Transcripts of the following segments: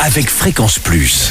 avec Fréquence Plus.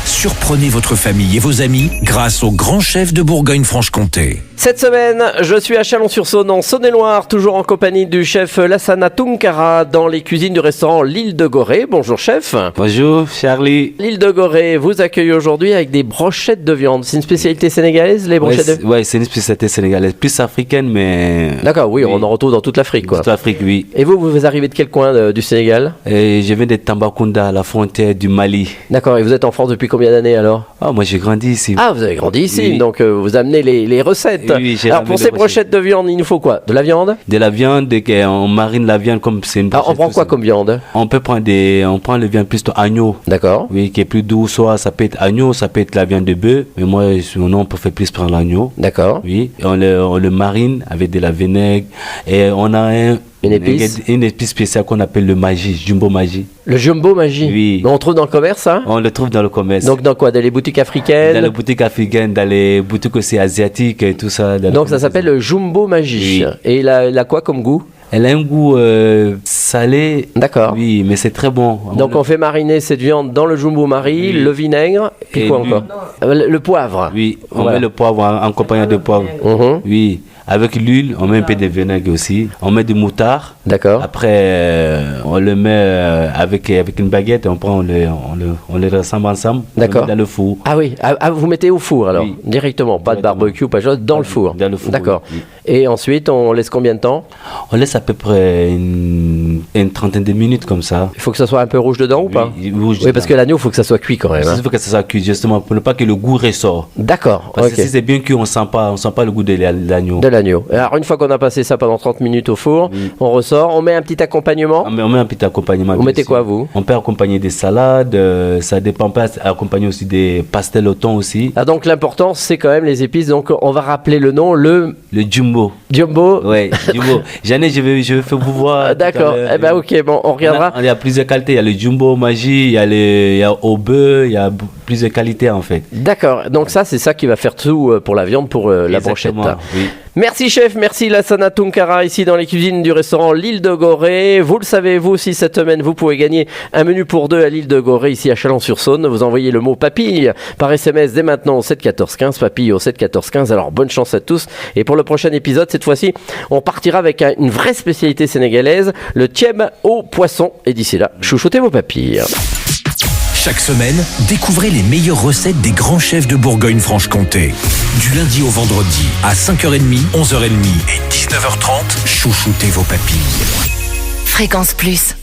Surprenez votre famille et vos amis grâce au grand chef de Bourgogne-Franche-Comté. Cette semaine, je suis à Chalon-sur-Saône, en Saône-et-Loire, toujours en compagnie du chef Lassana Tunkara dans les cuisines du restaurant L'Île de Gorée. Bonjour chef. Bonjour Charlie. L'Île de Gorée vous accueille aujourd'hui avec des brochettes de viande. C'est une spécialité sénégalaise, les brochettes Ouais, c'est une spécialité sénégalaise, plus africaine, mais... D'accord, oui, on en retrouve dans toute l'Afrique, quoi. Toute l'Afrique, oui. Et vous arrivez de quel coin du Sénégal? Et je viens de Tambacounda, à la frontière du Mali. D'accord, et vous êtes en France depuis combien d'années alors? Ah, moi j'ai grandi ici. Ah, vous avez grandi ici, Oui. donc vous amenez les recettes. Oui, j'ai alors ramené pour les ces brochettes de viande, il nous faut quoi? De la viande? De la viande, on marine la viande comme c'est une Ah, on brochette, prend tout quoi ça. comme viande? On peut prendre on prend le viande plus agneau. D'accord. Oui, qui est plus doux, soit ça peut être agneau, ça peut être la viande de bœuf. Mais moi, on préfère plus prendre l'agneau. D'accord. Oui, et on le marine avec de la vinaigre. Et on a Une épice? une épice spéciale qu'on appelle le magie, jumbo magie. Le jumbo magie? Oui. On trouve dans le commerce, ça? On le trouve dans le commerce. Donc dans quoi? Dans les boutiques africaines? Dans les boutiques africaines, dans les boutiques aussi asiatiques et tout ça. Donc ça s'appelle le jumbo magie. Oui. Et il a quoi comme goût? Elle a un goût salé. D'accord. Oui, mais c'est très bon. Donc on fait mariner cette viande dans le jumbo marie, Oui. le vinaigre, puis Et quoi l'huile. encore? Le poivre. Oui, on Voilà. met le poivre en compagnie de poivre. Mhm. Oui, avec l'huile, on met un peu de vinaigre aussi. On met du moutarde. D'accord. Après, on le met avec une baguette, on les rassemble ensemble. D'accord. On met dans le four. Ah oui, vous mettez au four alors, Oui. directement, pas de barbecue, pas de chose, dans le four. Dans le four, D'accord. oui. Et ensuite, on laisse combien de temps? On laisse à peu près une trentaine de minutes comme ça. Il faut que ça soit un peu rouge dedans ou pas? Rouge Oui, parce que dedans. l'agneau, il faut que ça soit cuit quand même. hein. Il faut que ça soit cuit justement pour ne pas que le goût ressort. D'accord, Parce ok. que si c'est bien cuit, on sent pas le goût de l'agneau. De l'agneau. Alors, une fois qu'on a passé ça pendant 30 minutes au four, on ressort, on met un petit accompagnement. On met un petit accompagnement. Vous bien mettez sûr. quoi, vous? On peut accompagner des salades, ça dépend, on peut accompagner aussi des pastels au thon aussi. Ah, donc l'important, c'est quand même les épices. Donc, on va rappeler le nom, le Le jumbo. jumbo. Ouais, jumbo. Jeanne, je vais faire vous voir. Ah, d'accord. Eh ben, ok, bon, on regardera. Il y a plusieurs qualités. Il y a le jumbo magie, il y a au bœuf, il y a plusieurs qualités en fait. D'accord. Donc, ça, c'est ça qui va faire tout pour la viande, pour la brochette. Exactement, oui. Merci chef, merci Lassana Tunkara ici dans les cuisines du restaurant L'Île de Gorée. Vous le savez, vous aussi cette semaine, vous pouvez gagner un menu pour deux à L'Île de Gorée ici à Chalon-sur-Saône. Vous envoyez le mot papille par SMS dès maintenant au 7 14 15, papille au 7 14 15. Alors bonne chance à tous. Et pour le prochain épisode, cette fois-ci, on partira avec une vraie spécialité sénégalaise, le thieb au poisson. Et d'ici là, chouchoutez vos papilles. Chaque semaine, découvrez les meilleures recettes des grands chefs de Bourgogne-Franche-Comté. Du lundi au vendredi, à 5h30, 11h30 et 19h30, chouchoutez vos papilles. Fréquence Plus.